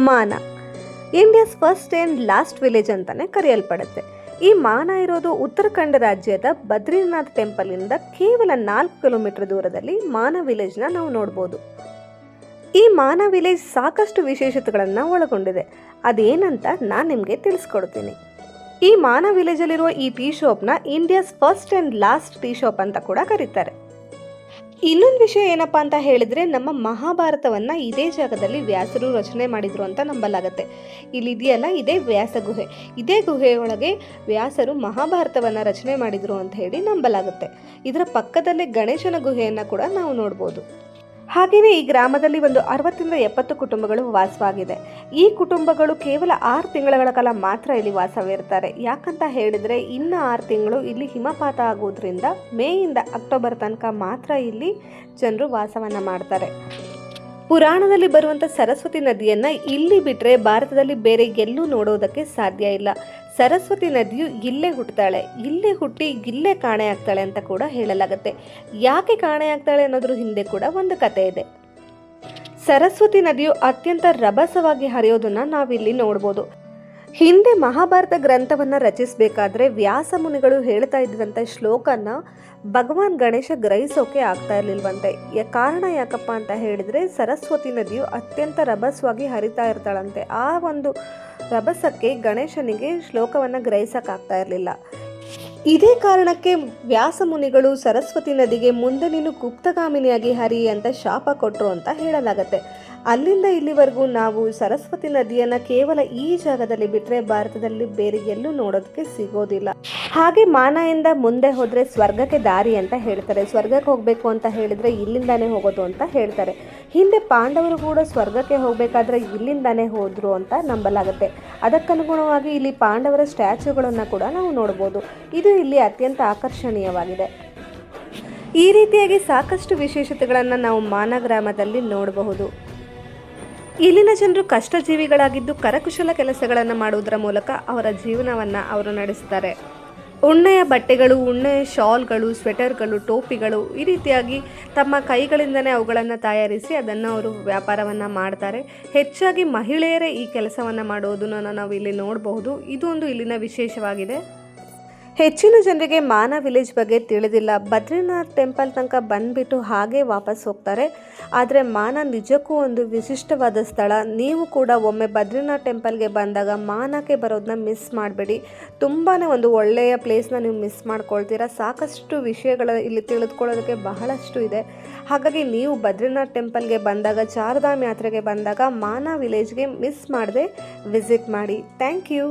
ಮಾನ India's first and last village ಅಂತಲೇ ಕರೆಯಲ್ಪಡುತ್ತೆ. ಈ ಮಾನ ಇರೋದು ಉತ್ತರಾಖಂಡ ರಾಜ್ಯದ ಬದ್ರಿನಾಥ್ ಟೆಂಪಲ್ನಿಂದ ಕೇವಲ 4 ಕಿಲೋಮೀಟರ್ ದೂರದಲ್ಲಿ ಮಾನ ವಿಲೇಜ್ನ ನಾವು ನೋಡ್ಬೋದು. ಈ ಮಾನ ವಿಲೇಜ್ ಸಾಕಷ್ಟು ವಿಶೇಷತೆಗಳನ್ನು ಒಳಗೊಂಡಿದೆ. ಅದೇನಂತ ನಾನು ನಿಮಗೆ ತಿಳಿಸ್ಕೊಡ್ತೀನಿ. ಈ ಮಾನ ವಿಲೇಜಲ್ಲಿರುವ ಈ ಟೀ ಶಾಪ್ನ India's first and last tea shop ಅಂತ ಕೂಡ ಕರೀತಾರೆ. ಇನ್ನೊಂದು ವಿಷಯ ಏನಪ್ಪಾ ಅಂತ ಹೇಳಿದ್ರೆ, ನಮ್ಮ ಮಹಾಭಾರತವನ್ನು ಇದೇ ಜಾಗದಲ್ಲಿ ವ್ಯಾಸರು ರಚನೆ ಮಾಡಿದ್ರು ಅಂತ ನಂಬಲಾಗತ್ತೆ. ಇಲ್ಲಿದೆಯಲ್ಲ, ಇದೇ ವ್ಯಾಸ ಗುಹೆ. ಇದೇ ಗುಹೆಯೊಳಗೆ ವ್ಯಾಸರು ಮಹಾಭಾರತವನ್ನು ರಚನೆ ಮಾಡಿದ್ರು ಅಂತ ಹೇಳಿ ನಂಬಲಾಗುತ್ತೆ. ಇದರ ಪಕ್ಕದಲ್ಲೇ ಗಣೇಶನ ಗುಹೆಯನ್ನು ಕೂಡ ನಾವು ನೋಡ್ಬೋದು. ಹಾಗೆಯೇ ಈ ಗ್ರಾಮದಲ್ಲಿ ಒಂದು 60ರಿಂದ 70 ಕುಟುಂಬಗಳು ವಾಸವಾಗಿದೆ. ಈ ಕುಟುಂಬಗಳು ಕೇವಲ 6 ತಿಂಗಳ ಕಾಲ ಮಾತ್ರ ಇಲ್ಲಿ ವಾಸವಿರ್ತಾರೆ. ಯಾಕಂತ ಹೇಳಿದರೆ ಇನ್ನು 6 ತಿಂಗಳು ಇಲ್ಲಿ ಹಿಮಪಾತ ಆಗೋದ್ರಿಂದ ಮೇಯಿಂದ ಅಕ್ಟೋಬರ್ ತನಕ ಮಾತ್ರ ಇಲ್ಲಿ ಜನರು ವಾಸವನ್ನು ಮಾಡ್ತಾರೆ. ಪುರಾಣದಲ್ಲಿ ಬರುವಂಥ ಸರಸ್ವತಿ ನದಿಯನ್ನು ಇಲ್ಲಿ ಬಿಟ್ಟರೆ ಭಾರತದಲ್ಲಿ ಬೇರೆ ಎಲ್ಲೂ ನೋಡೋದಕ್ಕೆ ಸಾಧ್ಯ ಇಲ್ಲ. ಸರಸ್ವತಿ ನದಿಯು ಇಲ್ಲೇ ಹುಟ್ಟುತ್ತಾಳೆ, ಇಲ್ಲೇ ಹುಟ್ಟಿ ಇಲ್ಲೇ ಕಾಣೆ ಆಗ್ತಾಳೆ ಅಂತ ಕೂಡ ಹೇಳಲಾಗುತ್ತೆ. ಯಾಕೆ ಕಾಣೆ ಆಗ್ತಾಳೆ ಅನ್ನೋದ್ರ ಹಿಂದೆ ಕೂಡ ಒಂದು ಕತೆ ಇದೆ. ಸರಸ್ವತಿ ನದಿಯು ಅತ್ಯಂತ ರಭಸವಾಗಿ ಹರಿಯೋದನ್ನು ನಾವಿಲ್ಲಿ ನೋಡ್ಬೋದು. ಹಿಂದೆ ಮಹಾಭಾರತ ಗ್ರಂಥವನ್ನು ರಚಿಸಬೇಕಾದ್ರೆ ವ್ಯಾಸ ಮುನಿಗಳು ಹೇಳ್ತಾ ಇದ್ದಂಥ ಶ್ಲೋಕನ ಭಗವಾನ್ ಗಣೇಶ ಗ್ರಹಿಸೋಕೆ ಆಗ್ತಾ ಇರಲಿಲ್ವಂತೆ. ಕಾರಣ ಯಾಕಪ್ಪ ಅಂತ ಹೇಳಿದರೆ, ಸರಸ್ವತಿ ನದಿಯು ಅತ್ಯಂತ ರಭಸವಾಗಿ ಹರಿತಾ ಇರ್ತಾಳಂತೆ. ಆ ಒಂದು ರಭಸಕ್ಕೆ ಗಣೇಶನಿಗೆ ಶ್ಲೋಕವನ್ನು ಗ್ರಹಿಸೋಕ್ಕಾಗ್ತಾ ಇರಲಿಲ್ಲ. ಇದೇ ಕಾರಣಕ್ಕೆ ವ್ಯಾಸ ಮುನಿಗಳು ಸರಸ್ವತಿ ನದಿಗೆ ಮುಂದೆ ನೀನು ಗುಪ್ತಗಾಮಿನಿಯಾಗಿ ಹರಿ ಅಂತ ಶಾಪ ಕೊಟ್ಟರು ಅಂತ ಹೇಳಲಾಗತ್ತೆ. ಅಲ್ಲಿಂದ ಇಲ್ಲಿವರೆಗೂ ನಾವು ಸರಸ್ವತಿ ನದಿಯನ್ನು ಕೇವಲ ಈ ಜಾಗದಲ್ಲಿ ಬಿಟ್ಟರೆ ಭಾರತದಲ್ಲಿ ಬೇರೆ ಎಲ್ಲೂ ನೋಡೋದಕ್ಕೆ ಸಿಗೋದಿಲ್ಲ. ಹಾಗೆ ಮಾನೆಯಿಂದ ಮುಂದೆ ಹೋದರೆ ಸ್ವರ್ಗಕ್ಕೆ ದಾರಿ ಅಂತ ಹೇಳ್ತಾರೆ. ಸ್ವರ್ಗಕ್ಕೆ ಹೋಗಬೇಕು ಅಂತ ಹೇಳಿದರೆ ಇಲ್ಲಿಂದಾನೇ ಹೋಗೋದು ಅಂತ ಹೇಳ್ತಾರೆ. ಹಿಂದೆ ಪಾಂಡವರು ಕೂಡ ಸ್ವರ್ಗಕ್ಕೆ ಹೋಗಬೇಕಾದ್ರೆ ಇಲ್ಲಿಂದಾನೇ ಹೋದರು ಅಂತ ನಂಬಲಾಗುತ್ತೆ. ಅದಕ್ಕನುಗುಣವಾಗಿ ಇಲ್ಲಿ ಪಾಂಡವರ ಸ್ಟ್ಯಾಚ್ಯೂಗಳನ್ನು ಕೂಡ ನಾವು ನೋಡ್ಬೋದು. ಇದು ಇಲ್ಲಿ ಅತ್ಯಂತ ಆಕರ್ಷಣೀಯವಾಗಿದೆ. ಈ ರೀತಿಯಾಗಿ ಸಾಕಷ್ಟು ವಿಶೇಷತೆಗಳನ್ನು ನಾವು ಮಾನ ಗ್ರಾಮದಲ್ಲಿ ನೋಡಬಹುದು. ಇಲ್ಲಿನ ಜನರು ಕಷ್ಟಜೀವಿಗಳಾಗಿದ್ದು ಕರಕುಶಲ ಕೆಲಸಗಳನ್ನು ಮಾಡುವುದರ ಮೂಲಕ ಅವರ ಜೀವನವನ್ನು ಅವರು ನಡೆಸ್ತಾರೆ. ಉಣ್ಣೆಯ ಬಟ್ಟೆಗಳು, ಉಣ್ಣೆಯ ಶಾಲ್ಗಳು, ಸ್ವೆಟರ್ಗಳು, ಟೋಪಿಗಳು, ಈ ರೀತಿಯಾಗಿ ತಮ್ಮ ಕೈಗಳಿಂದನೇ ಅವುಗಳನ್ನು ತಯಾರಿಸಿ ಅದನ್ನು ಅವರು ವ್ಯಾಪಾರವನ್ನು ಮಾಡ್ತಾರೆ. ಹೆಚ್ಚಾಗಿ ಮಹಿಳೆಯರೇ ಈ ಕೆಲಸವನ್ನು ಮಾಡೋದನ್ನು ನಾವು ಇಲ್ಲಿ ನೋಡಬಹುದು. ಇದು ಒಂದು ಇಲ್ಲಿನ ವಿಶೇಷವಾಗಿದೆ. ಹೆಚ್ಚಿನ ಜನರಿಗೆ ಮಾನ ವಿಲೇಜ್ ಬಗ್ಗೆ ತಿಳಿದಿಲ್ಲ. ಬದ್ರಿನಾಥ್ ಟೆಂಪಲ್ ತನಕ ಬಂದುಬಿಟ್ಟು ಹಾಗೆ ವಾಪಸ್ ಹೋಗ್ತಾರೆ. ಆದರೆ ಮಾನ ನಿಜಕ್ಕೂ ಒಂದು ವಿಶಿಷ್ಟವಾದ ಸ್ಥಳ. ನೀವು ಕೂಡ ಒಮ್ಮೆ ಬದ್ರಿನಾಥ್ ಟೆಂಪಲ್ಗೆ ಬಂದಾಗ ಮಾನಕ್ಕೆ ಬರೋದನ್ನ ಮಿಸ್ ಮಾಡಬೇಡಿ. ತುಂಬಾ ಒಂದು ಒಳ್ಳೆಯ ಪ್ಲೇಸ್ನ ನೀವು ಮಿಸ್ ಮಾಡ್ಕೊಳ್ತೀರಾ. ಸಾಕಷ್ಟು ವಿಷಯಗಳ ಇಲ್ಲಿ ತಿಳಿದುಕೊಳ್ಳೋದಕ್ಕೆ ಬಹಳಷ್ಟು ಇದೆ. ಹಾಗಾಗಿ ನೀವು ಬದ್ರಿನಾಥ್ ಟೆಂಪಲ್ಗೆ ಬಂದಾಗ, ಚಾರ್ಧಾಮ್ ಯಾತ್ರೆಗೆ ಬಂದಾಗ ಮಾನ ವಿಲೇಜ್ಗೆ ಮಿಸ್ ಮಾಡದೆ ವಿಸಿಟ್ ಮಾಡಿ. Thank you.